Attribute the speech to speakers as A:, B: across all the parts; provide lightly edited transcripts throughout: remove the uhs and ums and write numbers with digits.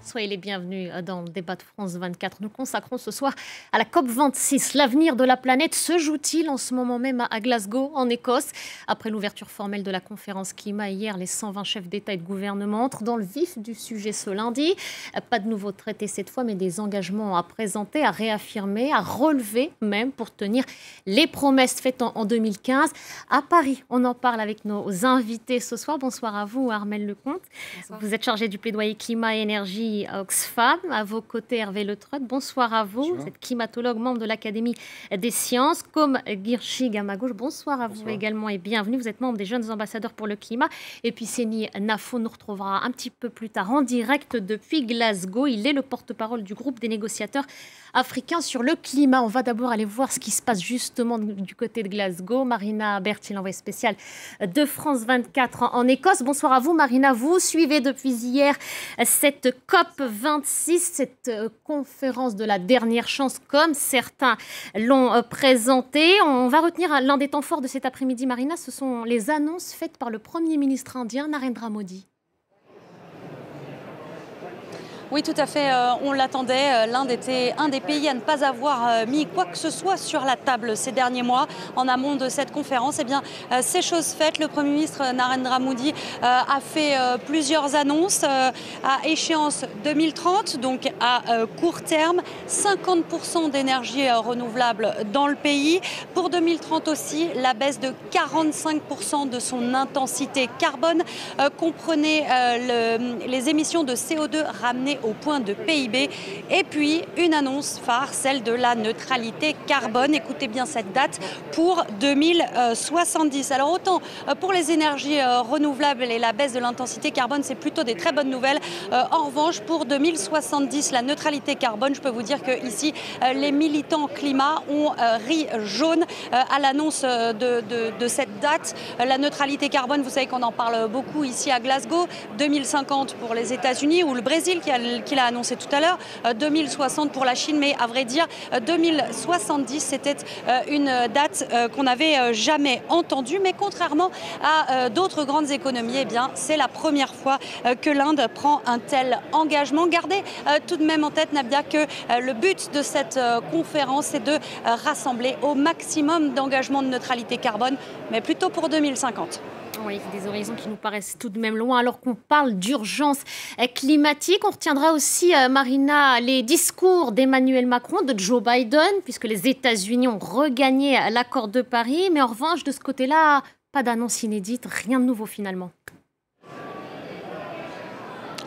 A: Soyez les bienvenus dans le débat de France 24. Nous consacrons ce soir à la COP26. L'avenir de la planète se joue-t-il en ce moment même à Glasgow, en Écosse? Après l'ouverture formelle de la conférence climat hier, les 120 chefs d'État et de gouvernement entrent dans le vif du sujet ce lundi. Pas de nouveaux traités cette fois, mais des engagements à présenter, à réaffirmer, à relever même pour tenir les promesses faites en 2015. À Paris, on en parle avec nos invités ce soir. Bonsoir à vous, Armelle Lecomte. Bonsoir. Vous êtes chargé du plaidoyer climat et énergie à Oxfam. À vos côtés, Hervé Le Treut. Bonsoir à vous. Bonjour. Vous êtes climatologue, membre de l'Académie des sciences. Comme Guirchig à ma gauche. Bonsoir à vous également et bienvenue. Vous êtes membre des Jeunes Ambassadeurs pour le climat. Et puis Seni Nafo nous retrouvera un petit peu plus tard en direct depuis Glasgow. Il est le porte-parole du groupe des négociateurs africains sur le climat. On va d'abord aller voir ce qui se passe justement du côté de Glasgow. Marina Berti, l'envoyée spéciale de France 24 en Écosse. Bonsoir à vous, Marina. Vous suivez depuis hier cette COP26, cette conférence de la dernière chance, comme certains l'ont présenté. On va retenir l'un des temps forts de cet après-midi, Marina. Ce sont les annonces faites par le Premier ministre indien, Narendra Modi.
B: Oui, tout à fait. On l'attendait. L'Inde était un des pays à ne pas avoir mis quoi que ce soit sur la table ces derniers mois en amont de cette conférence. Eh bien, ces choses faites, le Premier ministre Narendra Modi a fait plusieurs annonces à échéance 2030, donc à court terme, 50% d'énergie renouvelable dans le pays. Pour 2030 aussi, la baisse de 45% de son intensité carbone. Comprenez les émissions de CO2 ramenées au point de PIB. Et puis, une annonce phare, celle de la neutralité carbone. Écoutez bien cette date, pour 2070. Alors, autant pour les énergies renouvelables et la baisse de l'intensité carbone, c'est plutôt des très bonnes nouvelles. En revanche, pour 2070, la neutralité carbone, je peux vous dire que ici, les militants climat ont ri jaune à l'annonce de cette date. La neutralité carbone, vous savez qu'on en parle beaucoup ici à Glasgow. 2050 pour les États-Unis ou le Brésil qui l'a annoncé tout à l'heure, 2060 pour la Chine, mais à vrai dire 2070 c'était une date qu'on n'avait jamais entendue, mais contrairement à d'autres grandes économies, eh bien c'est la première fois que l'Inde prend un tel engagement. Gardez tout de même en tête, Nabia, que le but de cette conférence est de rassembler au maximum d'engagements de neutralité carbone, mais plutôt pour 2050.
A: Oui, des horizons qui nous paraissent tout de même loin alors qu'on parle d'urgence climatique. On retiendra aussi, Marina, les discours d'Emmanuel Macron, de Joe Biden, puisque les États-Unis ont regagné l'accord de Paris. Mais en revanche, de ce côté-là, pas d'annonce inédite, rien de nouveau finalement.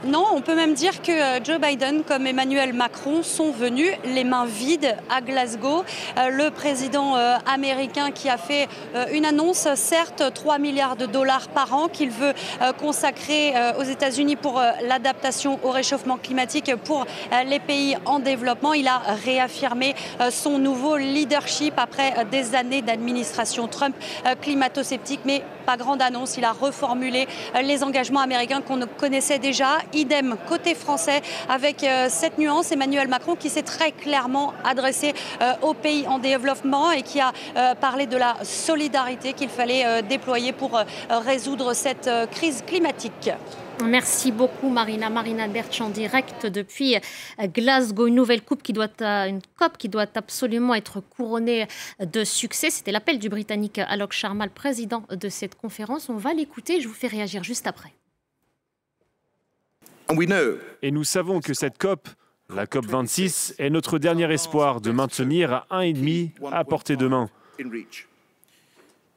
B: Non, on peut même dire que Joe Biden comme Emmanuel Macron sont venus les mains vides à Glasgow. Le président américain qui a fait une annonce, certes 3 milliards de dollars par an qu'il veut consacrer aux États-Unis pour l'adaptation au réchauffement climatique pour les pays en développement. Il a réaffirmé son nouveau leadership après des années d'administration Trump climato-sceptique, mais pas grande annonce. Il a reformulé les engagements américains qu'on connaissait déjà. Idem côté français avec cette nuance, Emmanuel Macron qui s'est très clairement adressé aux pays en développement et qui a parlé de la solidarité qu'il fallait déployer pour résoudre cette crise climatique.
A: Merci beaucoup Marina. Marina Berti en direct depuis Glasgow. Une nouvelle COP qui doit absolument être couronnée de succès. C'était l'appel du Britannique Alok Sharma, le président de cette conférence. On va l'écouter, je vous fais réagir juste après.
C: Et nous savons que cette COP, la COP 26, est notre dernier espoir de maintenir à 1,5 à portée de main.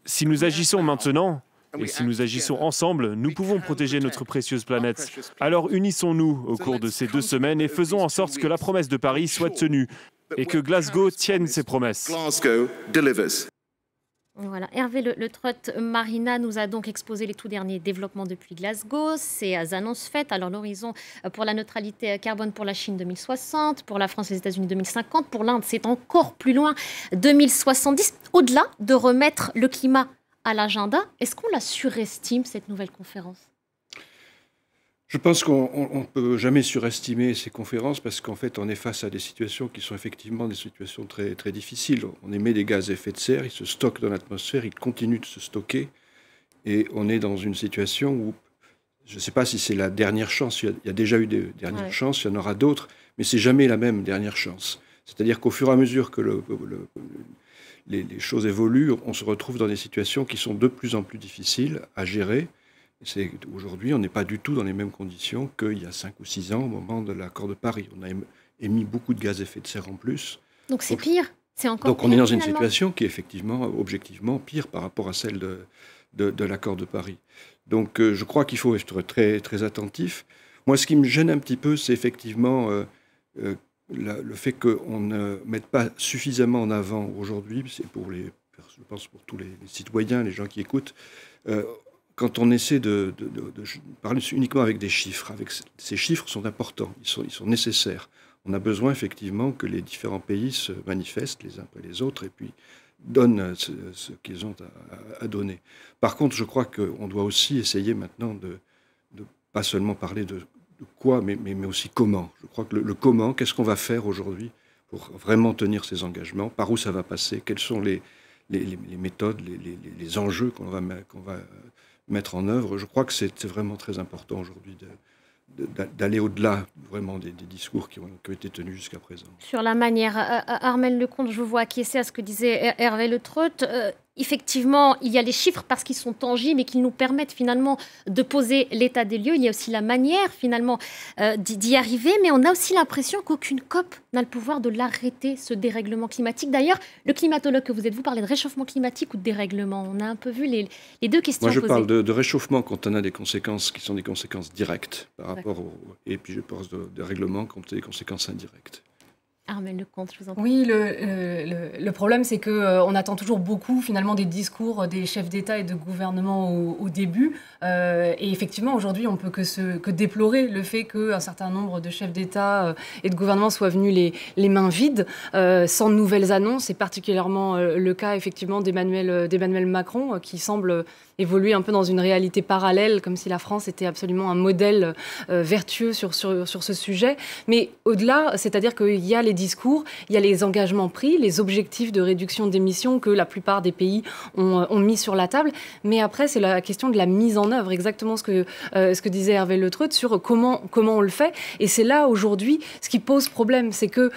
C: Si nous agissons maintenant, et si nous agissons ensemble, nous pouvons protéger notre précieuse planète. Alors unissons-nous au cours de ces 2 semaines et faisons en sorte que la promesse de Paris soit tenue et que Glasgow tienne ses promesses.
A: Voilà. Hervé Le Treut, Marina nous a donc exposé les tout derniers développements depuis Glasgow, ces annonces faites. Alors l'horizon pour la neutralité carbone pour la Chine 2060, pour la France et les États-Unis 2050, pour l'Inde c'est encore plus loin 2070. Au-delà de remettre le climat à l'agenda, est-ce qu'on la surestime cette nouvelle conférence ?
D: Je pense qu'on ne peut jamais surestimer ces conférences parce qu'en fait, on est face à des situations qui sont effectivement des situations très, très difficiles. On émet des gaz à effet de serre, ils se stockent dans l'atmosphère, ils continuent de se stocker. Et on est dans une situation où, je ne sais pas si c'est la dernière chance, il y a déjà eu des dernières chances, il y en aura d'autres, mais c'est jamais la même dernière chance. C'est-à-dire qu'au fur et à mesure que les choses évoluent, on se retrouve dans des situations qui sont de plus en plus difficiles à gérer. Aujourd'hui, on n'est pas du tout dans les mêmes conditions qu'il y a 5 ou 6 ans, au moment de l'accord de Paris. On a émis beaucoup de gaz à effet de serre en plus.
A: Donc c'est pire, c'est encore
D: donc
A: pire.
D: On est dans une
A: finalement.
D: situation qui est effectivement, objectivement, pire par rapport à celle de l'accord de Paris. Donc je crois qu'il faut être très, très attentif. Moi, ce qui me gêne un petit peu, c'est effectivement le fait qu'on ne mette pas suffisamment en avant aujourd'hui, c'est je pense pour tous les citoyens, les gens qui écoutent, quand on essaie de parler uniquement avec des chiffres. Ces chiffres sont importants, ils sont nécessaires. On a besoin effectivement que les différents pays se manifestent les uns après les autres et puis donnent ce qu'ils ont à donner. Par contre, je crois qu'on doit aussi essayer maintenant de pas seulement parler de quoi, mais aussi comment. Je crois que le comment, qu'est-ce qu'on va faire aujourd'hui pour vraiment tenir ces engagements, par où ça va passer, quelles sont les méthodes, les enjeux qu'on va mettre en œuvre. Je crois que c'est vraiment très important aujourd'hui d'aller au-delà vraiment des discours qui ont été tenus jusqu'à présent.
A: Sur la manière, Armelle Lecomte, je vous vois acquiescer à ce que disait Hervé Le Treut. Effectivement, il y a les chiffres parce qu'ils sont tangibles et qu'ils nous permettent finalement de poser l'état des lieux. Il y a aussi la manière finalement d'y arriver, mais on a aussi l'impression qu'aucune COP n'a le pouvoir de l'arrêter, ce dérèglement climatique. D'ailleurs, le climatologue que vous êtes, vous parlez de réchauffement climatique ou de dérèglement. On a un peu vu les deux questions
D: posées. Moi, je
A: posées.
D: parle de réchauffement quand on a des conséquences qui sont des conséquences directes par rapport et puis je pense de dérèglement quand on a des conséquences indirectes.
A: Armelle Lecomte, je vous en prie.
E: Oui, le problème, c'est qu'on attend toujours beaucoup, finalement, des discours des chefs d'État et de gouvernement au début. Et effectivement, aujourd'hui, on peut que déplorer le fait qu'un certain nombre de chefs d'État et de gouvernement soient venus les mains vides, sans nouvelles annonces. C'est particulièrement le cas, effectivement, d'Emmanuel Macron, qui semble évoluer un peu dans une réalité parallèle, comme si la France était absolument un modèle vertueux sur ce sujet. Mais au-delà, c'est-à-dire qu'il y a les discours, il y a les engagements pris, les objectifs de réduction d'émissions que la plupart des pays ont mis sur la table. Mais après, c'est la question de la mise en œuvre, exactement ce que disait Hervé Le Treut sur comment on le fait. Et c'est là, aujourd'hui, ce qui pose problème. C'est que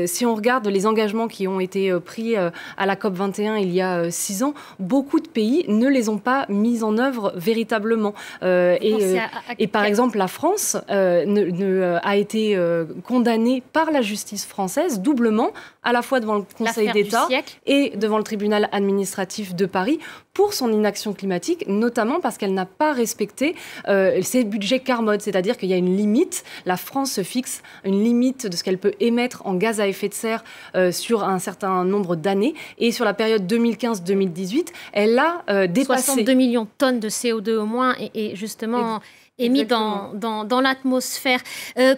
E: si on regarde les engagements qui ont été pris à la COP21 il y a 6 ans, beaucoup de pays ne les ont pas mis en œuvre véritablement. Et par exemple, la France a été condamnée par la justice française doublement, à la fois devant le Conseil d'État et devant le tribunal administratif de Paris, pour son inaction climatique, notamment parce qu'elle n'a pas respecté ses budgets carbone. C'est-à-dire qu'il y a une limite. La France se fixe une limite de ce qu'elle peut émettre en gaz à effet de serre sur un certain nombre d'années. Et sur la période 2015-2018, elle a dépassé
A: 62 millions de tonnes de CO2 au moins, et justement émis dans l'atmosphère.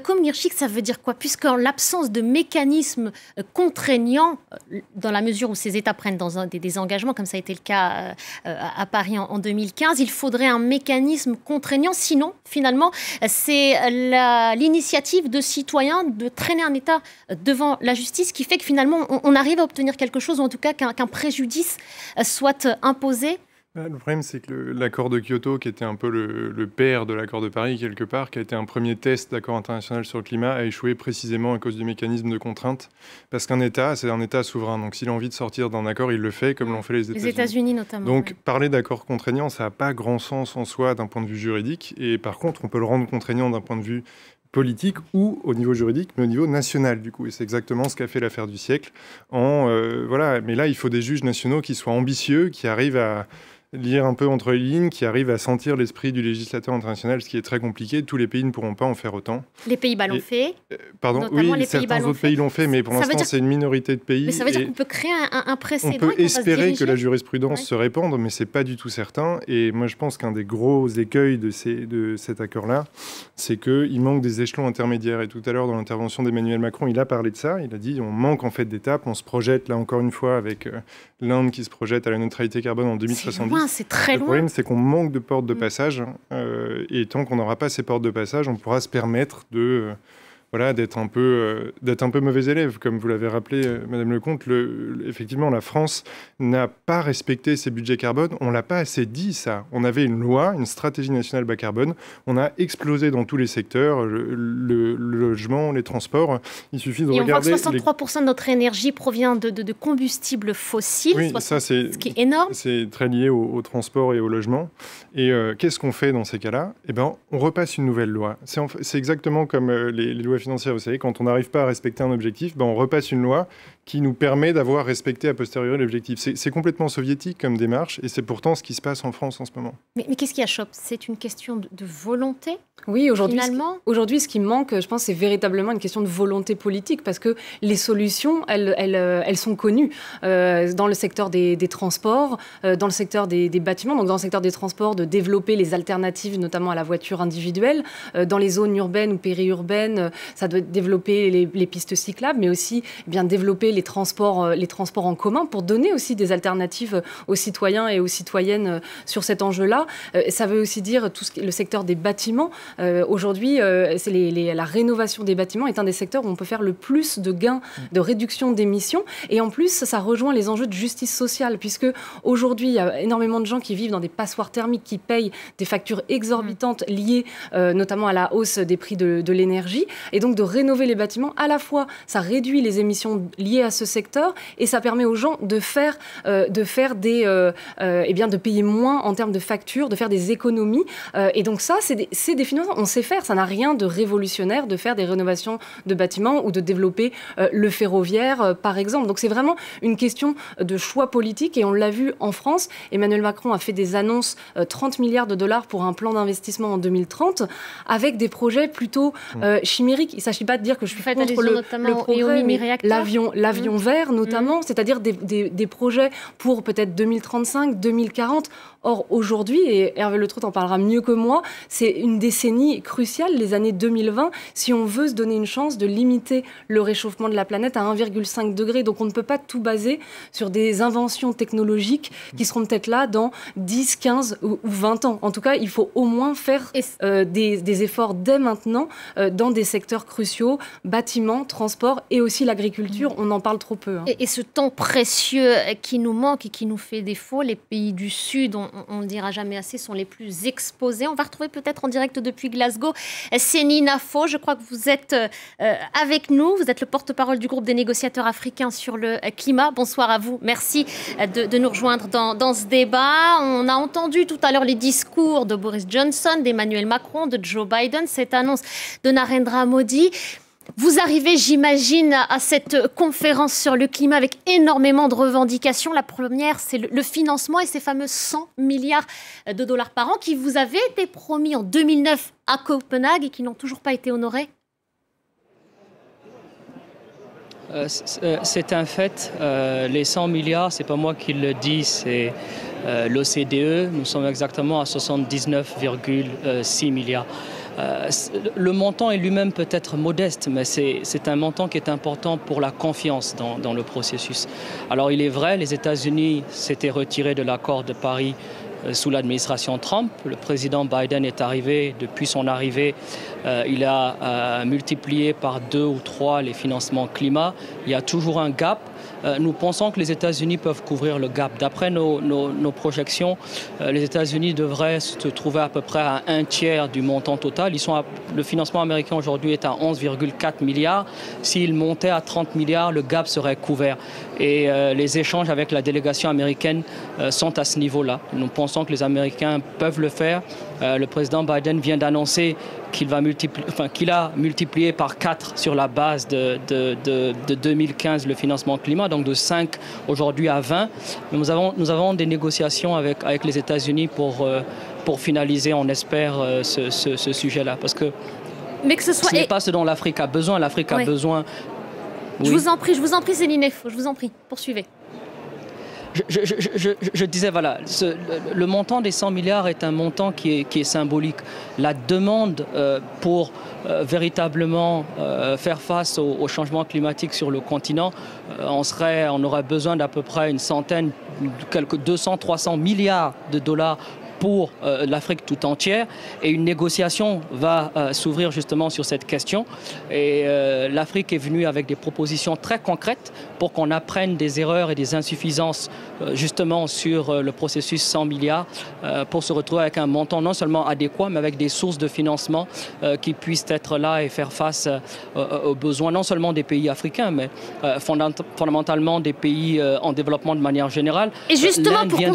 A: Comme Girchik, ça veut dire quoi? Puisqu'en l'absence de mécanismes contraignants, dans la mesure où ces États prennent des engagements, comme ça a été le cas à Paris en 2015, il faudrait un mécanisme contraignant. Sinon, finalement, c'est l'initiative de citoyens de traîner un État devant la justice qui fait que finalement, on arrive à obtenir quelque chose, ou en tout cas qu'un préjudice soit imposé.
F: Le problème, c'est que l'accord de Kyoto, qui était un peu le père de l'accord de Paris, quelque part, qui a été un premier test d'accord international sur le climat, a échoué précisément à cause du mécanisme de contrainte. Parce qu'un État, c'est un État souverain. Donc s'il a envie de sortir d'un accord, il le fait, comme l'ont fait les États-Unis.
A: Les États-Unis notamment.
F: Donc parler d'accord contraignant, ça n'a pas grand sens en soi d'un point de vue juridique. Et par contre, on peut le rendre contraignant d'un point de vue politique ou au niveau juridique, mais au niveau national, du coup. Et c'est exactement ce qu'a fait l'affaire du siècle. Voilà. Mais là, il faut des juges nationaux qui soient ambitieux, qui arrivent à lire un peu entre les lignes, qui arrive à sentir l'esprit du législateur international, ce qui est très compliqué. Tous les pays ne pourront pas en faire autant.
A: Les Pays-Bas l'ont fait.
F: Pardon, oui, certains autres pays l'ont fait, mais pour l'instant, c'est une minorité de pays.
A: Mais ça veut dire qu'on peut créer un précédent.
F: On peut espérer que la jurisprudence se répande, mais ce n'est pas du tout certain. Et moi, je pense qu'un des gros écueils de cet accord-là, c'est qu'il manque des échelons intermédiaires. Et tout à l'heure, dans l'intervention d'Emmanuel Macron, il a parlé de ça. Il a dit on manque en fait d'étapes. On se projette, là encore une fois, avec l'Inde qui se projette à la neutralité carbone en 2070.
A: loin, c'est très loin.
F: Le problème, c'est qu'on manque de portes de passage. Et tant qu'on n'aura pas ces portes de passage, on pourra se permettre d'être un peu mauvais élève. Comme vous l'avez rappelé, Madame Lecomte, effectivement, la France n'a pas respecté ses budgets carbone. On ne l'a pas assez dit, ça. On avait une loi, une stratégie nationale bas carbone. On a explosé dans tous les secteurs, le logement, les transports. Il suffit de regarder...
A: Et on voit que 63% de notre énergie provient de combustibles fossiles,
F: oui, ça,
A: ce qui est énorme.
F: C'est très lié au transport et au logement. Et qu'est-ce qu'on fait dans ces cas-là ? Eh ben, on repasse une nouvelle loi. C'est exactement comme les lois financières. Vous savez, quand on n'arrive pas à respecter un objectif, on repasse une loi qui nous permet d'avoir respecté a posteriori l'objectif. C'est complètement soviétique comme démarche, et c'est pourtant ce qui se passe en France en ce moment.
A: Mais qu'est-ce qui achoppe ? C'est une question de volonté ?
E: Oui, aujourd'hui, ce qui manque, je pense, c'est véritablement une question de volonté politique, parce que les solutions, elles sont connues dans le secteur des transports, dans le secteur des bâtiments, donc dans le secteur des transports, de développer les alternatives, notamment à la voiture individuelle. Dans les zones urbaines ou périurbaines, ça doit développer les pistes cyclables, mais aussi bien développer les transports en commun pour donner aussi des alternatives aux citoyens et aux citoyennes sur cet enjeu-là. Ça veut aussi dire le secteur des bâtiments. Aujourd'hui, la rénovation des bâtiments est un des secteurs où on peut faire le plus de gains de réduction d'émissions. Et en plus, ça rejoint les enjeux de justice sociale, puisque aujourd'hui, il y a énormément de gens qui vivent dans des passoires thermiques, qui payent des factures exorbitantes liées notamment à la hausse des prix de l'énergie. Et donc, de rénover les bâtiments, à la fois, ça réduit les émissions liées à ce secteur et ça permet aux gens de payer moins en termes de factures, de faire des économies. Et donc ça, c'est des financements. On sait faire. Ça n'a rien de révolutionnaire de faire des rénovations de bâtiments ou de développer le ferroviaire, par exemple. Donc c'est vraiment une question de choix politique et on l'a vu en France. Emmanuel Macron a fait des annonces 30 milliards de dollars pour un plan d'investissement en 2030 avec des projets plutôt chimériques. Il ne s'agit pas de dire que je suis contre le progrès, mais l'avion vert notamment, c'est-à-dire des projets pour peut-être 2035, 2040. Or, aujourd'hui, et Hervé Le Treuth en parlera mieux que moi, c'est une décennie cruciale, les années 2020, si on veut se donner une chance de limiter le réchauffement de la planète à 1,5 degré. Donc, on ne peut pas tout baser sur des inventions technologiques qui seront peut-être là dans 10, 15 ou 20 ans. En tout cas, il faut au moins faire des efforts dès maintenant dans des secteurs cruciaux, bâtiments, transports et aussi l'agriculture. On en parle trop peu.
A: Et ce temps précieux qui nous manque et qui nous fait défaut, les pays du Sud, on ne le dira jamais assez, sont les plus exposés. On va retrouver peut-être en direct depuis Glasgow Seni Nafo. Je crois que vous êtes avec nous. Vous êtes le porte-parole du groupe des négociateurs africains sur le climat. Bonsoir à vous. Merci de nous rejoindre dans ce débat. On a entendu tout à l'heure les discours de Boris Johnson, d'Emmanuel Macron, de Joe Biden, cette annonce de Narendra Modi. Vous arrivez, j'imagine, à cette conférence sur le climat avec énormément de revendications. La première, c'est le financement et ces fameux 100 milliards de dollars par an qui vous avaient été promis en 2009 à Copenhague et qui n'ont toujours pas été honorés.
G: C'est un fait. Les 100 milliards, ce n'est pas moi qui le dis, c'est l'OCDE. Nous sommes exactement à 79,6 milliards. Le montant est lui-même peut-être modeste, mais c'est un montant qui est important pour la confiance dans le processus. Alors il est vrai, les États-Unis s'étaient retirés de l'accord de Paris sous l'administration Trump. Le président Biden est arrivé, depuis son arrivée, il a multiplié par 2 ou 3 les financements climat. Il y a toujours un gap. Nous pensons que les États-Unis peuvent couvrir le gap. D'après nos projections, les États-Unis devraient se trouver à peu près à 1/3 du montant total. Le financement américain aujourd'hui est à 11,4 milliards. S'il montait à 30 milliards, le gap serait couvert. Et les échanges avec la délégation américaine sont à ce niveau-là. Nous pensons que les Américains peuvent le faire. Le président Biden vient d'annoncer qu'il a multiplié par 4 sur la base de 2015 le financement climat, donc de 5 aujourd'hui à 20. Nous avons des négociations avec les États-Unis pour finaliser, on espère, ce sujet-là. Parce que, ce n'est pas ce dont l'Afrique a besoin. L'Afrique a besoin...
A: Oui. Je vous en prie, Seni Nafo, je vous en prie, poursuivez.
G: Je disais, voilà, le montant des 100 milliards est un montant qui est symbolique. La demande pour véritablement faire face au changement climatique sur le continent, on aurait besoin d'à peu près une centaine, quelques 200-300 milliards de dollars pour l'Afrique tout entière, et une négociation va s'ouvrir justement sur cette question. Et l'Afrique est venue avec des propositions très concrètes pour qu'on apprenne des erreurs et des insuffisances justement sur le processus 100 milliards pour se retrouver avec un montant non seulement adéquat, mais avec des sources de financement qui puissent être là et faire face aux besoins non seulement des pays africains, mais fondamentalement des pays en développement de manière génériale.
A: Et justement, pour qu'on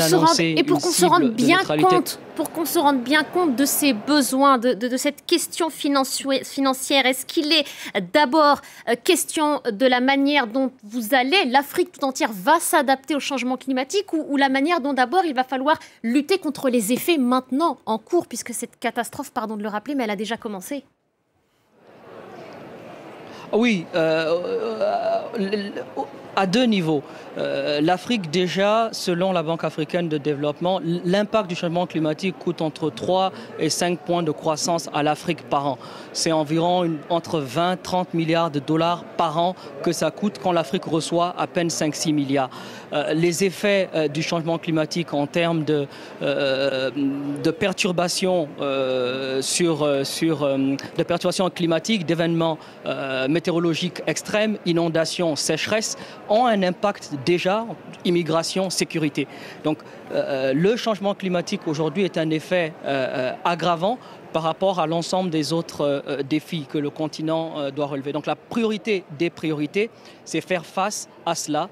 A: se rende bien compte, pour qu'on se rende bien compte de ces besoins, de cette question financière, est-ce qu'il est d'abord question de la manière dont l'Afrique tout entière va s'adapter au changement climatique, ou la manière dont d'abord il va falloir lutter contre les effets maintenant en cours, puisque cette catastrophe, pardon de le rappeler, mais elle a déjà commencé?
G: Oui, à deux niveaux. L'Afrique, déjà, selon la Banque africaine de développement, l'impact du changement climatique coûte entre 3 et 5 points de croissance à l'Afrique par an. C'est environ entre 20 et 30 milliards de dollars par an que ça coûte quand l'Afrique reçoit à peine 5-6 milliards. Les effets du changement climatique en termes de perturbations de perturbations climatiques, d'événements météorologiques extrêmes, inondations, sécheresses, ont un impact déjà, immigration, sécurité. Donc le changement climatique aujourd'hui est un effet aggravant par rapport à l'ensemble des autres défis que le continent doit relever. Donc la priorité des priorités, c'est faire face à cela,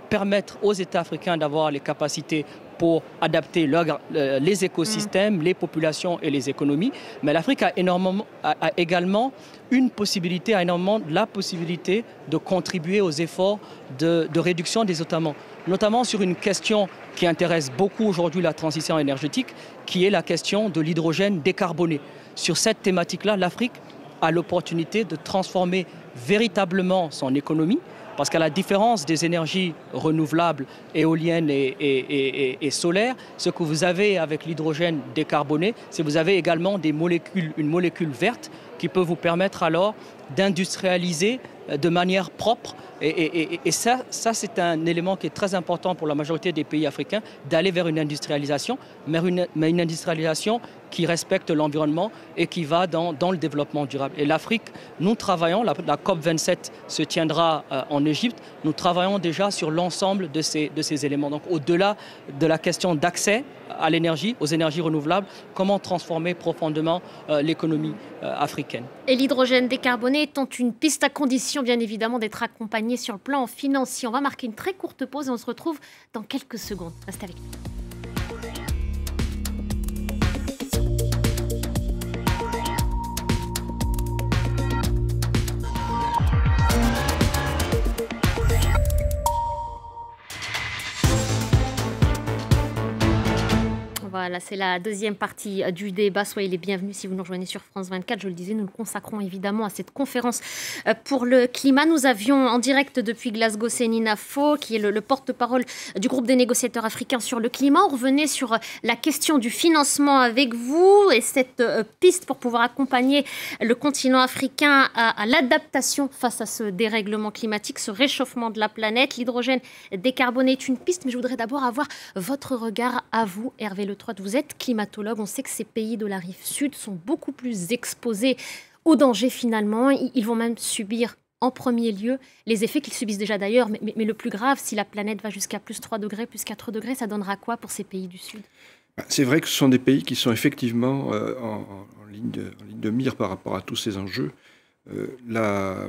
G: permettre aux États africains d'avoir les capacités pour adapter les écosystèmes, les populations et les économies. Mais l'Afrique a également la possibilité de contribuer aux efforts de réduction des États-membres, notamment sur une question qui intéresse beaucoup aujourd'hui la transition énergétique, qui est la question de l'hydrogène décarboné. Sur cette thématique-là, l'Afrique a l'opportunité de transformer véritablement son économie, parce qu'à la différence des énergies renouvelables, éoliennes et solaires, ce que vous avez avec l'hydrogène décarboné, c'est que vous avez également une molécule verte qui peut vous permettre alors d'industrialiser de manière propre. Et ça c'est un élément qui est très important pour la majorité des pays africains, d'aller vers une industrialisation, mais une industrialisation qui respecte l'environnement et qui va dans le développement durable. Et l'Afrique, nous travaillons, la COP27 se tiendra en Égypte, nous travaillons déjà sur l'ensemble de ces éléments. Donc au-delà de la question d'accès à l'énergie, aux énergies renouvelables, comment transformer profondément l'économie africaine.
A: Et l'hydrogène décarboné étant une piste à condition, bien évidemment, d'être accompagné sur le plan financier. On va marquer une très courte pause et on se retrouve dans quelques secondes. Restez avec nous. Voilà, c'est la deuxième partie du débat. Soyez les bienvenus si vous nous rejoignez sur France 24. Je le disais, nous le consacrons évidemment à cette conférence pour le climat. Nous avions en direct depuis Glasgow Senina Fo, qui est le porte-parole du groupe des négociateurs africains sur le climat. On revenait sur la question du financement avec vous et cette piste pour pouvoir accompagner le continent africain à l'adaptation face à ce dérèglement climatique, ce réchauffement de la planète. L'hydrogène décarboné est une piste, mais je voudrais d'abord avoir votre regard à vous, Hervé Le Trotte. Vous êtes climatologue, on sait que ces pays de la rive sud sont beaucoup plus exposés aux dangers finalement. Ils vont même subir en premier lieu les effets qu'ils subissent déjà d'ailleurs. Mais le plus grave, si la planète va jusqu'à plus 3 degrés, plus 4 degrés, ça donnera quoi pour ces pays du sud?
D: C'est vrai que ce sont des pays qui sont effectivement en ligne de mire par rapport à tous ces enjeux. La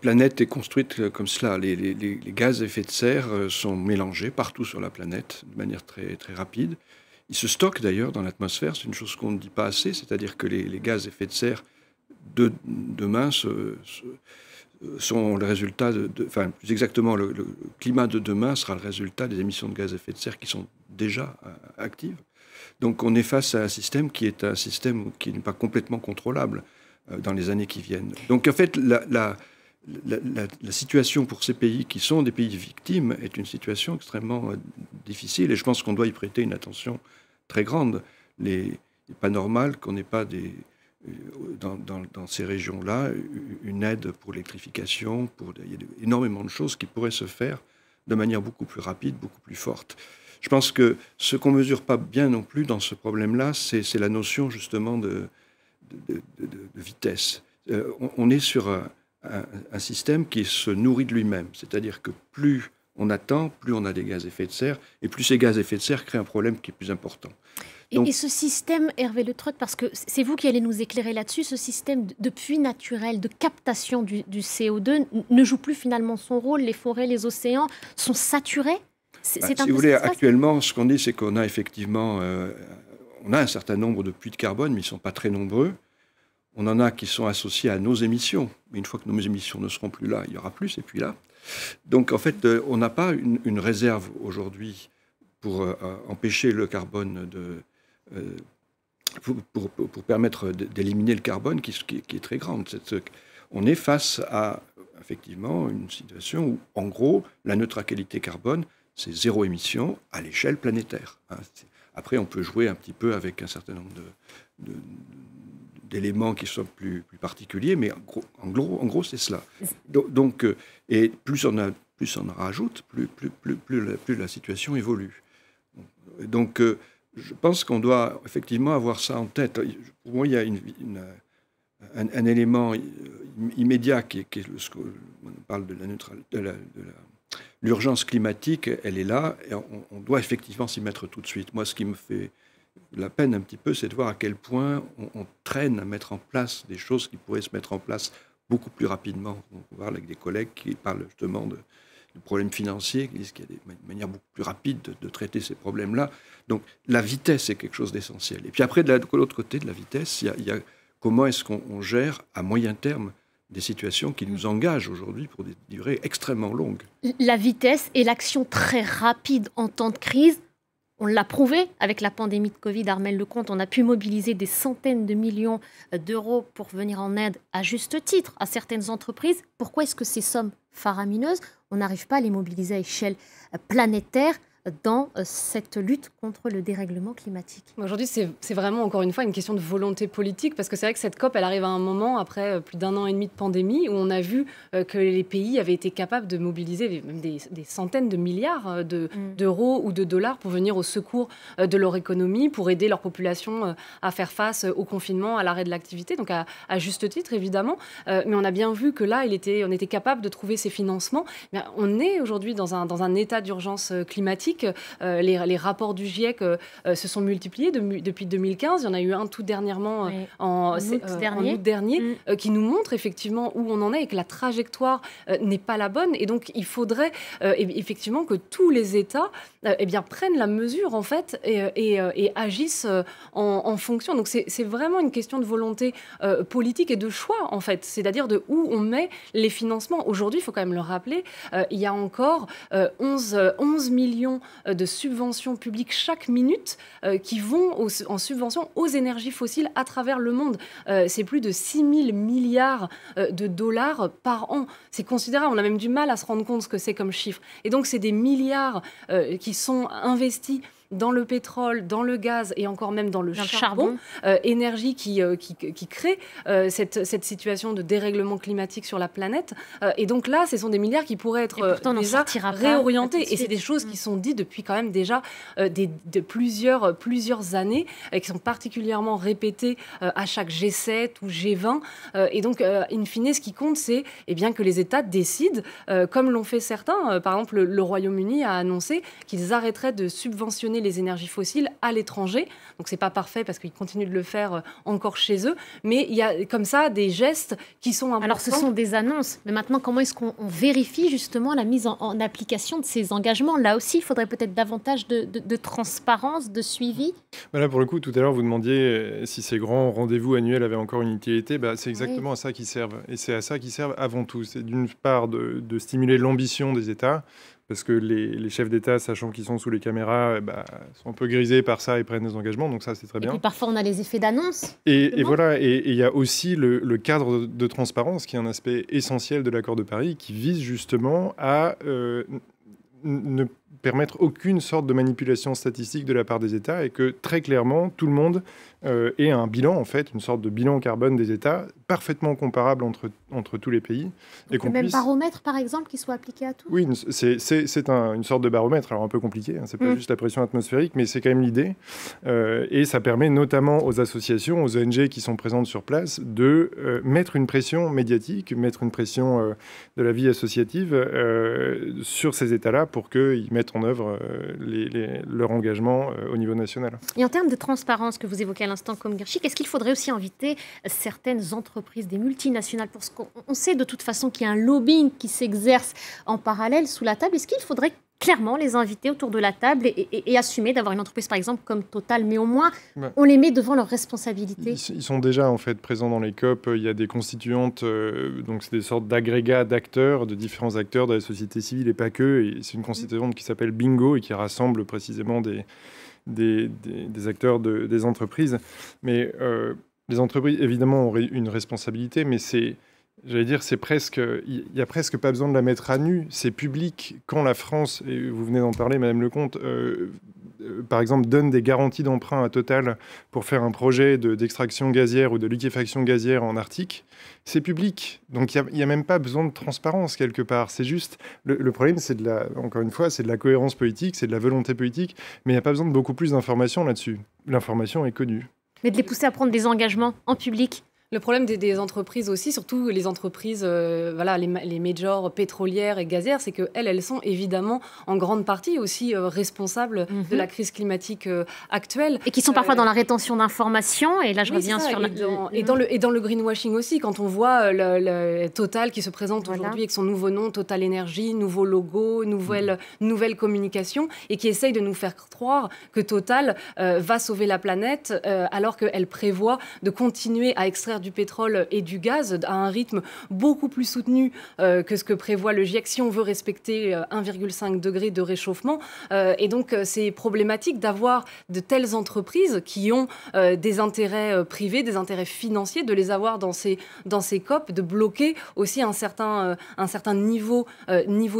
D: planète est construite comme cela. Les gaz à effet de serre sont mélangés partout sur la planète de manière très, très rapide. Ils se stockent d'ailleurs dans l'atmosphère. C'est une chose qu'on ne dit pas assez, c'est-à-dire que les gaz à effet de serre de demain sont le résultat enfin, plus exactement, le climat de demain sera le résultat des émissions de gaz à effet de serre qui sont déjà actives. Donc on est face à un système qui n'est pas complètement contrôlable dans les années qui viennent. Donc en fait, la situation pour ces pays qui sont des pays victimes est une situation extrêmement difficile et je pense qu'on doit y prêter une attention très grande. Il n'est pas normal qu'on n'ait pas dans ces régions-là une aide pour l'électrification. Il y a énormément de choses qui pourraient se faire de manière beaucoup plus rapide, beaucoup plus forte. Je pense que ce qu'on ne mesure pas bien non plus dans ce problème-là, c'est la notion justement de vitesse. On est sur un système qui se nourrit de lui-même. C'est-à-dire que plus on attend, plus on a des gaz à effet de serre, et plus ces gaz à effet de serre créent un problème qui est plus important.
A: Et ce système, Hervé Le Treut, parce que c'est vous qui allez nous éclairer là-dessus, ce système de puits naturel, de captation du CO2 ne joue plus finalement son rôle. Les forêts, les océans sont saturés.
D: Si vous voulez, actuellement, ce qu'on dit, c'est qu'on a effectivement on a un certain nombre de puits de carbone, mais ils ne sont pas très nombreux. On en a qui sont associés à nos émissions. Mais une fois que nos émissions ne seront plus là, il y aura plus ces puits-là. Donc, en fait, on n'a pas une réserve aujourd'hui pour empêcher le carbone pour permettre d'éliminer le carbone qui est très grande. On est face à, effectivement, une situation où, en gros, la neutralité carbone, c'est 0 émission à l'échelle planétaire. Après, on peut jouer un petit peu avec un certain nombre d'éléments qui sont plus particuliers, mais en gros c'est cela. Donc, et plus on en rajoute, plus la situation évolue. Donc, je pense qu'on doit effectivement avoir ça en tête. Pour moi, il y a un élément immédiat qui est on parle de l'urgence climatique, elle est là, et on doit effectivement s'y mettre tout de suite. Moi, ce qui me fait la peine un petit peu, c'est de voir à quel point on traîne à mettre en place des choses qui pourraient se mettre en place beaucoup plus rapidement. On parle avec des collègues qui parlent justement de problèmes financiers, qui disent qu'il y a des manières beaucoup plus rapides de traiter ces problèmes-là. Donc la vitesse est quelque chose d'essentiel. Et puis après, de l'autre côté de la vitesse, il y a comment est-ce qu'on gère à moyen terme des situations qui nous engagent aujourd'hui pour des durées extrêmement longues.
A: La vitesse et l'action très rapide en temps de crise, on l'a prouvé avec la pandémie de Covid, Armelle Lecomte, on a pu mobiliser des centaines de millions d'euros pour venir en aide à juste titre à certaines entreprises. Pourquoi est-ce que ces sommes faramineuses, on n'arrive pas à les mobiliser à échelle planétaire dans cette lutte contre le dérèglement climatique?
E: Aujourd'hui, c'est vraiment, encore une fois, une question de volonté politique, parce que c'est vrai que cette COP, elle arrive à un moment, après plus d'1 an et demi de pandémie, où on a vu que les pays avaient été capables de mobiliser même des centaines de milliards d'euros ou de dollars pour venir au secours de leur économie, pour aider leur population à faire face au confinement, à l'arrêt de l'activité, donc à juste titre, évidemment. Mais on a bien vu que là, on était capable de trouver ces financements. Mais on est aujourd'hui dans un état d'urgence climatique. Les rapports du GIEC se sont multipliés depuis 2015. Il y en a eu un tout dernièrement en août dernier qui nous montre effectivement où on en est et que la trajectoire n'est pas la bonne. Et donc, il faudrait effectivement que tous les États prennent la mesure en fait et agissent en fonction. Donc, c'est vraiment une question de volonté politique et de choix en fait. C'est-à-dire de où on met les financements. Aujourd'hui, il faut quand même le rappeler, il y a encore 11 millions de subventions publiques chaque minute qui vont en subvention aux énergies fossiles à travers le monde. C'est plus de 6 000 milliards de dollars par an. C'est considérable. On a même du mal à se rendre compte ce que c'est comme chiffre. Et donc, c'est des milliards qui sont investis dans le pétrole, dans le gaz et encore même dans le charbon. Énergie qui crée cette situation de dérèglement climatique sur la planète. Et donc là, ce sont des milliards qui pourraient être déjà réorientés. Et c'est des choses qui sont dites depuis quand même déjà de plusieurs années et qui sont particulièrement répétées à chaque G7 ou G20. Et donc, in fine, ce qui compte, c'est que les États décident, comme l'ont fait certains. Par exemple, le Royaume-Uni a annoncé qu'ils arrêteraient de subventionner les énergies fossiles à l'étranger. Donc, c'est pas parfait parce qu'ils continuent de le faire encore chez eux. Mais il y a comme ça des gestes qui sont importants.
A: Alors, ce sont des annonces. Mais maintenant, comment est-ce qu'on vérifie justement la mise en application de ces engagements? Là aussi, il faudrait peut-être davantage de transparence, de suivi.
F: Là, pour le coup, tout à l'heure, vous demandiez si ces grands rendez-vous annuels avaient encore une utilité. C'est exactement à ça qu'ils servent. Et c'est à ça qu'ils servent avant tout. C'est d'une part de stimuler l'ambition des États, parce que les chefs d'État, sachant qu'ils sont sous les caméras, sont un peu grisés par ça et prennent des engagements, donc ça c'est très bien.
A: Et puis parfois on a les effets d'annonce.
F: Et voilà, et il y a aussi le cadre de transparence qui est un aspect essentiel de l'accord de Paris qui vise justement à ne permettre aucune sorte de manipulation statistique de la part des États et que très clairement tout le monde ait un bilan, en fait, une sorte de bilan carbone des États parfaitement comparable entre tous les pays.
A: Donc le même baromètre, par exemple, qui soit appliqué à tous.
F: Oui, c'est une sorte de baromètre, alors un peu compliqué, hein, c'est pas juste la pression atmosphérique, mais c'est quand même l'idée. Et ça permet notamment aux associations, aux ONG qui sont présentes sur place, de mettre une pression médiatique, mettre une pression de la vie associative sur ces États-là pour qu'ils mettent en œuvre leur engagement au niveau national.
A: Et en termes de transparence que vous évoquez à l'instant comme Guerchic, est-ce qu'il faudrait aussi inviter certaines entreprises, des multinationales, parce qu'on sait de toute façon qu'il y a un lobbying qui s'exerce en parallèle sous la table. Est-ce qu'il faudrait clairement les inviter autour de la table et assumer d'avoir une entreprise par exemple comme Total, mais au moins on les met devant leurs responsabilités?
F: Ils sont déjà en fait présents dans les COP. Il y a des constituantes, donc c'est des sortes d'agrégats d'acteurs, de différents acteurs de la société civile et pas que. Et c'est une constituante qui s'appelle Bingo et qui rassemble précisément des acteurs des entreprises. Mais les entreprises évidemment ont une responsabilité, mais j'allais dire, il n'y a presque pas besoin de la mettre à nu. C'est public. Quand la France, et vous venez d'en parler, Madame Lecomte, par exemple, donne des garanties d'emprunt à Total pour faire un projet d'extraction gazière ou de liquéfaction gazière en Arctique, c'est public. Donc, il n'y a même pas besoin de transparence quelque part. C'est juste... Le problème, encore une fois, c'est de la cohérence politique, c'est de la volonté politique, mais il n'y a pas besoin de beaucoup plus d'informations là-dessus. L'information est connue.
A: Mais de les pousser à prendre des engagements en public.
E: Le problème des entreprises aussi, surtout les entreprises, les majors pétrolières et gazières, c'est qu'elles sont évidemment en grande partie aussi responsables de la crise climatique actuelle.
A: Et qui sont parfois dans la rétention d'informations. Et là, je reviens sur...
E: Et dans le greenwashing aussi, quand on voit le Total qui se présente aujourd'hui avec son nouveau nom, Total Energy, nouveau logo, nouvelle communication, et qui essaye de nous faire croire que Total va sauver la planète, alors qu'elle prévoit de continuer à extraire du pétrole et du gaz à un rythme beaucoup plus soutenu que ce que prévoit le GIEC si on veut respecter 1,5 degré de réchauffement. Et donc, c'est problématique d'avoir de telles entreprises qui ont des intérêts privés, des intérêts financiers, de les avoir dans ces COP, de bloquer aussi un certain niveau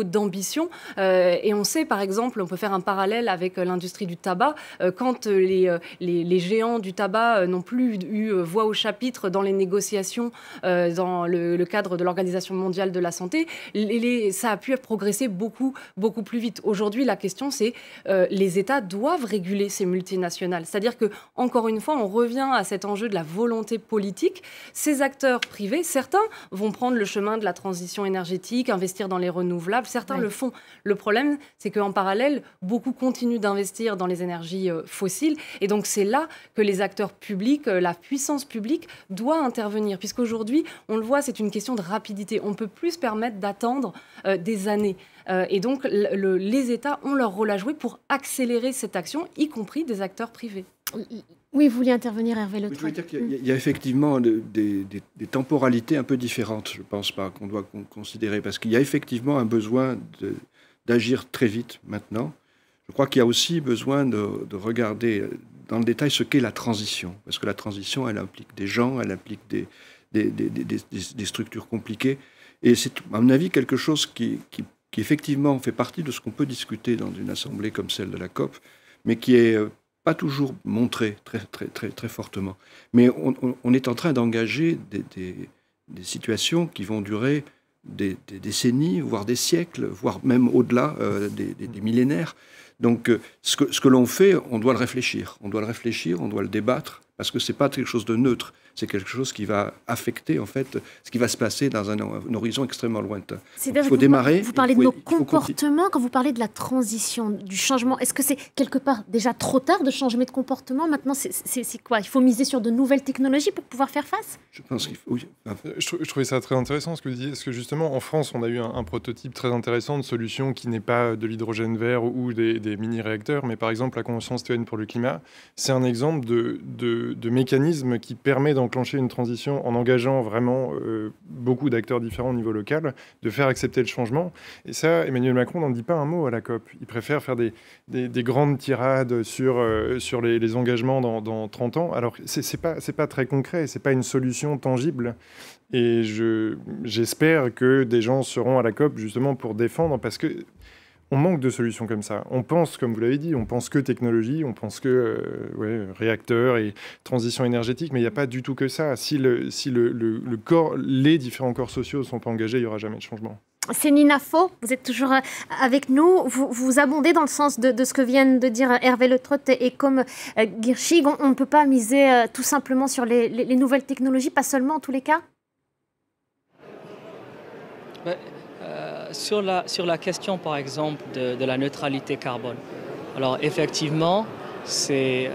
E: d'ambition. Et on sait, par exemple, on peut faire un parallèle avec l'industrie du tabac, quand les géants du tabac n'ont plus eu voix au chapitre dans les négociations dans le cadre de l'Organisation mondiale de la santé, ça a pu progresser beaucoup plus vite. Aujourd'hui, la question, c'est les États doivent réguler ces multinationales. C'est-à-dire que, encore une fois, on revient à cet enjeu de la volonté politique. Ces acteurs privés, certains vont prendre le chemin de la transition énergétique, investir dans les renouvelables, certains le font. Le problème, c'est qu'en parallèle, beaucoup continuent d'investir dans les énergies fossiles. Et donc, c'est là que les acteurs publics, la puissance publique, doit intervenir, puisqu'aujourd'hui, on le voit, c'est une question de rapidité. On ne peut plus se permettre d'attendre des années. Et donc, les États ont leur rôle à jouer pour accélérer cette action, y compris des acteurs privés.
A: Oui, vous vouliez intervenir, Hervé Le Treuil.
D: Je veux dire qu'il y a effectivement des temporalités un peu différentes, je pense pas, qu'on doit considérer, parce qu'il y a effectivement un besoin d'agir très vite maintenant. Je crois qu'il y a aussi besoin de regarder dans le détail ce qu'est la transition, parce que la transition, elle implique des gens, elle implique des structures compliquées, et c'est, à mon avis, quelque chose qui effectivement fait partie de ce qu'on peut discuter dans une assemblée comme celle de la COP, mais qui est pas toujours montré très fortement. Mais on est en train d'engager des situations qui vont durer des décennies, voire des siècles, voire même au-delà des millénaires. Donc, ce que l'on fait, on doit le réfléchir. On doit le réfléchir, on doit le débattre, parce que ce n'est pas quelque chose de neutre. C'est quelque chose qui va affecter, en fait, ce qui va se passer dans un horizon extrêmement lointain.
A: Il faut démarrer. Vous parlez de nos comportements, quand vous parlez de la transition, du changement. Est-ce que c'est quelque part déjà trop tard de changer de comportement? Maintenant, c'est quoi? Il faut miser sur de nouvelles technologies pour pouvoir faire face?
D: Je pense qu'il faut... Oui.
F: Je trouvais ça très intéressant ce que vous disiez, parce que justement, en France, on a eu un prototype très intéressant de solution qui n'est pas de l'hydrogène vert ou des mini-réacteurs, mais par exemple, la Convention citoyenne pour le climat, c'est un exemple de mécanisme qui permet d'enclencher une transition en engageant vraiment beaucoup d'acteurs différents au niveau local, de faire accepter le changement. Et ça, Emmanuel Macron n'en dit pas un mot à la COP. Il préfère faire des grandes tirades sur les engagements dans 30 ans. Alors, c'est pas très concret, c'est pas une solution tangible. Et j'espère que des gens seront à la COP justement pour défendre, parce que on manque de solutions comme ça. On pense, comme vous l'avez dit, on pense que technologie, on pense que réacteurs et transition énergétique, mais il n'y a pas du tout que ça. Si les différents corps sociaux ne sont pas engagés, il n'y aura jamais de changement.
A: Céline Faux, vous êtes toujours avec nous. Vous abondez dans le sens de ce que viennent de dire Hervé Le Trott et comme Guirchig. On ne peut pas miser tout simplement sur les nouvelles technologies, pas seulement en tous les cas.
G: Sur la question, par exemple, de la neutralité carbone. Alors, effectivement, c'est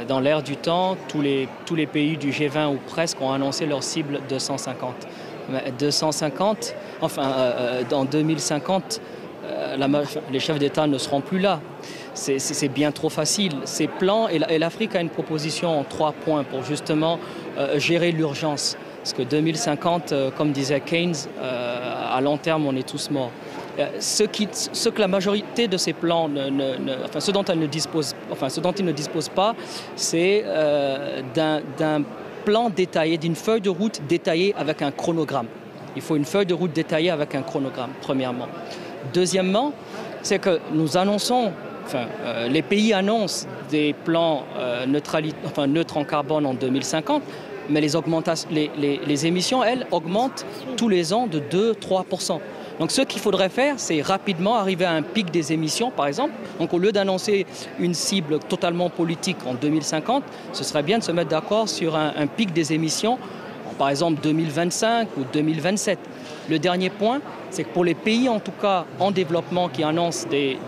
G: dans l'air du temps, tous les pays du G20 ou presque ont annoncé leur cible 250. Mais 250, en 2050, les chefs d'État ne seront plus là. C'est bien trop facile. Ces plans, et l'Afrique a une proposition en 3 points pour justement gérer l'urgence. Parce que 2050, comme disait Keynes, à long terme, on est tous morts. Ce que la majorité de ces plans, ce dont ils ne disposent pas, c'est d'un plan détaillé, d'une feuille de route détaillée avec un chronogramme. Il faut une feuille de route détaillée avec un chronogramme, premièrement. Deuxièmement, c'est que nous annonçons, les pays annoncent des plans neutres en carbone en 2050, mais les émissions, elles, augmentent tous les ans de 2-3%. Donc ce qu'il faudrait faire, c'est rapidement arriver à un pic des émissions, par exemple. Donc au lieu d'annoncer une cible totalement politique en 2050, ce serait bien de se mettre d'accord sur un pic des émissions, par exemple 2025 ou 2027. Le dernier point, c'est que pour les pays, en tout cas en développement, qui annoncent des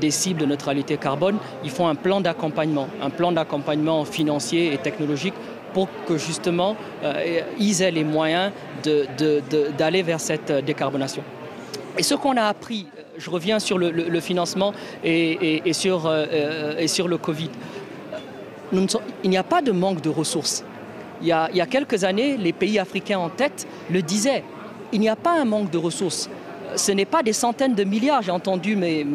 G: cibles de neutralité carbone, ils font un plan d'accompagnement financier et technologique pour que justement ils aient les moyens d'aller vers cette décarbonation. Et ce qu'on a appris, je reviens sur le financement et sur le Covid, il n'y a pas de manque de ressources. Il y a quelques années, les pays africains en tête le disaient. Il n'y a pas un manque de ressources. Ce n'est pas des centaines de milliards, j'ai entendu mes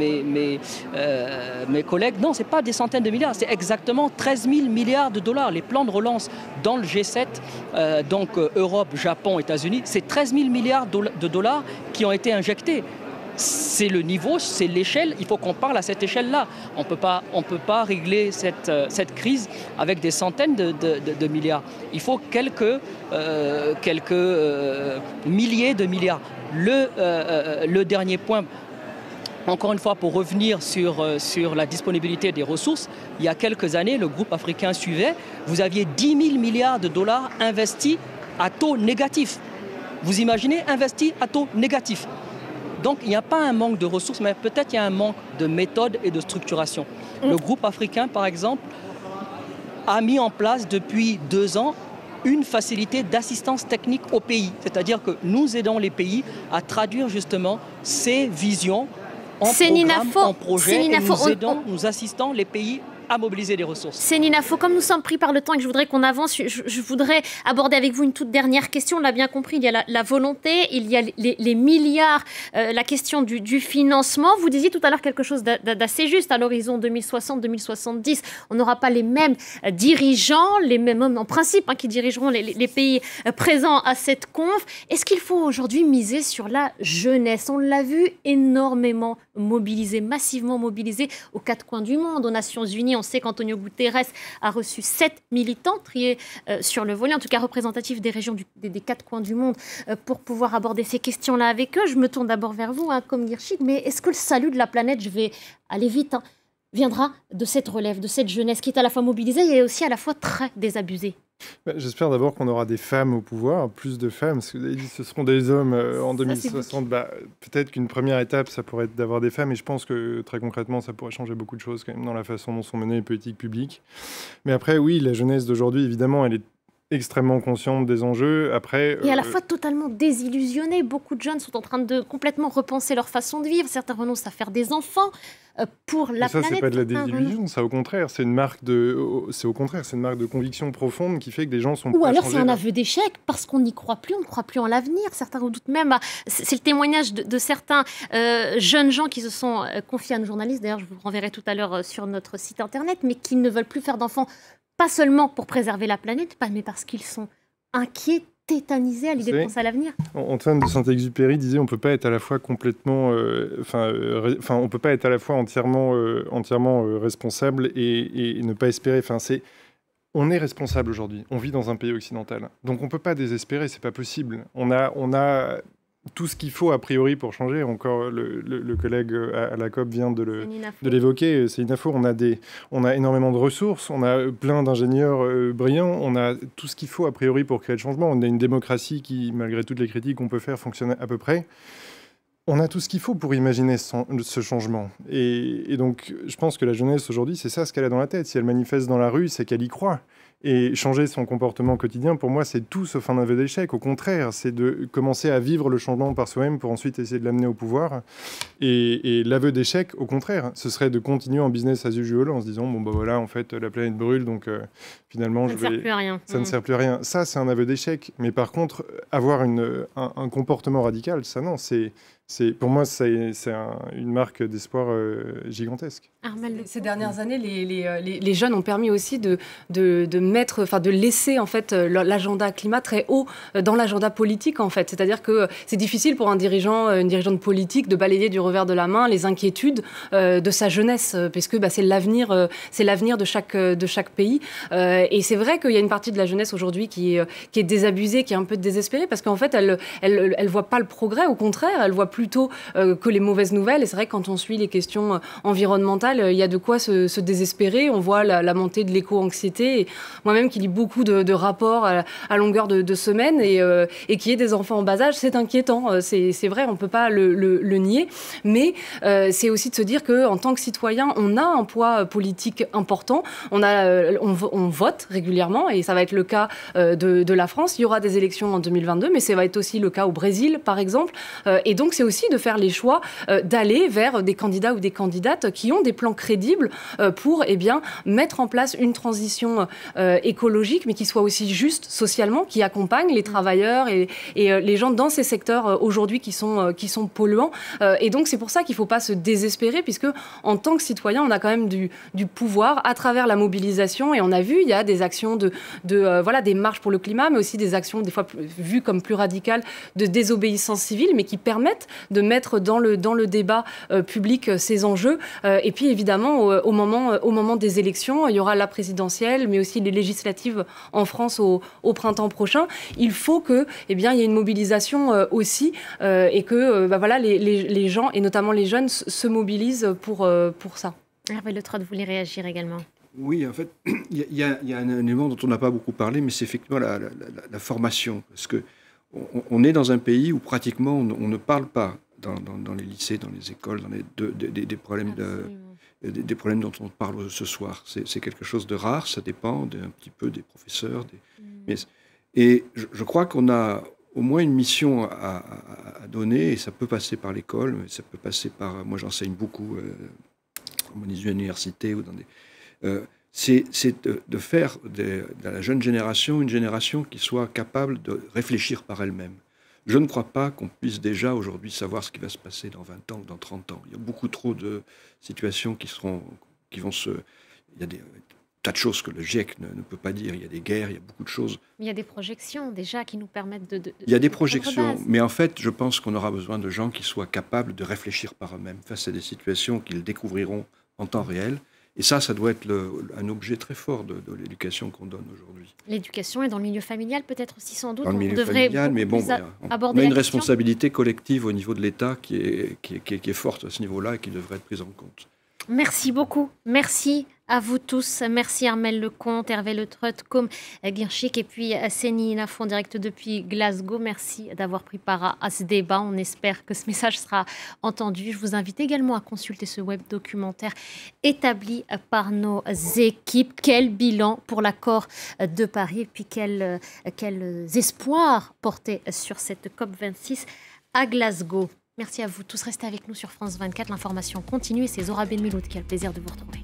G: collègues. Non, ce n'est pas des centaines de milliards, c'est exactement 13 000 milliards de dollars. Les plans de relance dans le G7, donc Europe, Japon, États-Unis, c'est 13 000 milliards de dollars qui ont été injectés. C'est le niveau, c'est l'échelle, il faut qu'on parle à cette échelle-là. On peut pas régler cette crise avec des centaines de milliards. Il faut quelques milliers de milliards. Le dernier point, encore une fois, pour revenir sur la disponibilité des ressources, il y a quelques années, le groupe africain suivait, vous aviez 10 000 milliards de dollars investis à taux négatif. Vous imaginez, investis à taux négatif. Donc il n'y a pas un manque de ressources, mais peut-être il y a un manque de méthode et de structuration. Le groupe africain, par exemple, a mis en place depuis 2 ans une facilité d'assistance technique aux pays. C'est-à-dire que nous aidons les pays à traduire justement ces visions en programme, en projet, et nous assistons les pays à mobiliser des ressources.
A: Céline Faux, comme nous sommes pris par le temps et que je voudrais qu'on avance, je voudrais aborder avec vous une toute dernière question. On l'a bien compris, il y a la volonté, il y a les milliards, la question du financement. Vous disiez tout à l'heure quelque chose d'assez juste. À l'horizon 2060-2070, on n'aura pas les mêmes dirigeants, les mêmes hommes en principe qui dirigeront les pays présents à cette conf. Est-ce qu'il faut aujourd'hui miser sur la jeunesse? On l'a vu énormément mobilisée, massivement mobilisée aux 4 coins du monde, aux Nations Unies. On sait qu'Antonio Guterres a reçu 7 militants triés sur le volet, en tout cas représentatifs des régions des 4 coins du monde, pour pouvoir aborder ces questions-là avec eux. Je me tourne d'abord vers vous, comme Guirchig, mais est-ce que le salut de la planète, je vais aller vite, viendra de cette relève, de cette jeunesse qui est à la fois mobilisée et aussi à la fois très désabusée?
F: J'espère d'abord qu'on aura des femmes au pouvoir, plus de femmes, parce que vous avez dit ce seront des hommes en 2060. Peut-être qu'une première étape, ça pourrait être d'avoir des femmes, et je pense que très concrètement, ça pourrait changer beaucoup de choses quand même dans la façon dont sont menées les politiques publiques. Mais après, oui, la jeunesse d'aujourd'hui, évidemment, elle est extrêmement consciente des enjeux. Après,
A: et à la fois totalement désillusionnés. Beaucoup de jeunes sont en train de complètement repenser leur façon de vivre. Certains renoncent à faire des enfants pour la planète.
F: Ça, c'est pas de la désillusion, ça au contraire, c'est une marque de conviction profonde qui fait que des gens sont
A: Ou
F: prêts à
A: alors
F: changer.
A: c'est un aveu d'échec parce qu'on n'y croit plus, on ne croit plus en l'avenir. Certains redoutent même. C'est le témoignage de certains jeunes gens qui se sont confiés à nos journalistes. D'ailleurs, je vous renverrai tout à l'heure sur notre site internet, mais qui ne veulent plus faire d'enfants, pas seulement pour préserver la planète, mais parce qu'ils sont inquiets, tétanisés à l'idée de penser à l'avenir.
F: Antoine de Saint-Exupéry disait on peut pas être à la fois complètement, on peut pas être à la fois entièrement responsable et ne pas espérer. On est responsable aujourd'hui. On vit dans un pays occidental, donc on peut pas désespérer. C'est pas possible. On a tout ce qu'il faut a priori pour changer. Encore le collègue à la COP vient de l'évoquer. C'est une info. On a énormément de ressources. On a plein d'ingénieurs brillants. On a tout ce qu'il faut a priori pour créer le changement. On a une démocratie qui, malgré toutes les critiques qu'on peut faire, fonctionne à peu près. On a tout ce qu'il faut pour imaginer ce changement. Et donc, je pense que la jeunesse aujourd'hui, c'est ça ce qu'elle a dans la tête. Si elle manifeste dans la rue, c'est qu'elle y croit. Et changer son comportement quotidien, pour moi, c'est tout sauf un aveu d'échec. Au contraire, c'est de commencer à vivre le changement par soi-même pour ensuite essayer de l'amener au pouvoir. Et l'aveu d'échec, au contraire, ce serait de continuer en business as usual en se disant, bon, bah voilà, en fait, la planète brûle, donc finalement,
A: ça ne sert plus à rien.
F: Ça ne sert plus à rien. Ça, c'est un aveu d'échec. Mais par contre, avoir un comportement radical, ça, non, pour moi, c'est une marque d'espoir gigantesque.
E: Ces dernières années, les jeunes ont permis aussi de laisser en fait l'agenda climat très haut dans l'agenda politique en fait. C'est-à-dire que c'est difficile pour une dirigeante politique de balayer du revers de la main les inquiétudes de sa jeunesse, parce que c'est l'avenir de chaque pays. Et c'est vrai qu'il y a une partie de la jeunesse aujourd'hui qui est désabusée, qui est un peu désespérée, parce qu'en fait elle voit pas le progrès. Au contraire, elle voit plutôt que les mauvaises nouvelles. Et c'est vrai que quand on suit les questions environnementales, il y a de quoi se désespérer. On voit la montée de l'éco-anxiété. Et moi-même qui lis beaucoup de rapports à longueur de semaines et qui ait des enfants en bas âge, c'est inquiétant. C'est vrai, on ne peut pas le nier. Mais c'est aussi de se dire qu'en tant que citoyen, on a un poids politique important. On vote régulièrement et ça va être le cas de la France. Il y aura des élections en 2022, mais ça va être aussi le cas au Brésil, par exemple. Et donc, c'est aussi de faire les choix d'aller vers des candidats ou des candidates qui ont des plans crédibles pour mettre en place une transition écologique, mais qui soit aussi juste socialement, qui accompagne les travailleurs et les gens dans ces secteurs aujourd'hui qui sont polluants. Et donc, c'est pour ça qu'il ne faut pas se désespérer, puisque en tant que citoyen, on a quand même du pouvoir à travers la mobilisation. Et on a vu, il y a des actions des marches pour le climat, mais aussi des actions des fois vues comme plus radicales de désobéissance civile, mais qui permettent de mettre dans le débat public ces enjeux. Et puis évidemment, au moment des élections, il y aura la présidentielle, mais aussi les législatives en France au printemps prochain. Il faut qu'il y ait une mobilisation aussi et que les gens, et notamment les jeunes, se mobilisent pour ça.
A: Hervé Le Trott voulait réagir également.
D: Oui, en fait, il y a un élément dont on n'a pas beaucoup parlé, mais c'est effectivement la formation. Parce qu'on est dans un pays où pratiquement on ne parle pas dans les lycées, dans les écoles, des problèmes des problèmes dont on parle ce soir. C'est quelque chose de rare, ça dépend un petit peu des professeurs. Et je crois qu'on a au moins une mission à donner, et ça peut passer par l'école, mais ça peut passer par... Moi, j'enseigne beaucoup à mon université ou dans des... c'est de faire de la jeune génération une génération qui soit capable de réfléchir par elle-même. Je ne crois pas qu'on puisse déjà aujourd'hui savoir ce qui va se passer dans 20 ans ou dans 30 ans. Il y a beaucoup trop de situations qui vont se... Il y a des tas de choses que le GIEC ne peut pas dire. Il y a des guerres, il y a beaucoup de choses.
A: Il y a des projections déjà qui nous permettent de
D: il y a des projections, mais en fait, je pense qu'on aura besoin de gens qui soient capables de réfléchir par eux-mêmes face à des situations qu'ils découvriront en temps réel. Et ça doit être un objet très fort de l'éducation qu'on donne aujourd'hui.
A: L'éducation est dans le milieu familial, peut-être aussi, sans doute.
D: Dans le milieu familial, mais bon, on a une responsabilité collective au niveau de l'État qui est forte à ce niveau-là et qui devrait être prise en compte.
A: Merci beaucoup. Merci à vous tous. Merci Armelle Lecomte, Hervé Le Treut, Côme Guirchic et puis Séni Nafon, direct depuis Glasgow. Merci d'avoir pris part à ce débat. On espère que ce message sera entendu. Je vous invite également à consulter ce web documentaire établi par nos équipes. Quel bilan pour l'accord de Paris et puis quels espoirs portés sur cette COP26 à Glasgow. Merci à vous tous. Restez avec nous sur France 24. L'information continue et c'est Zora Benmeloud qui a le plaisir de vous retrouver.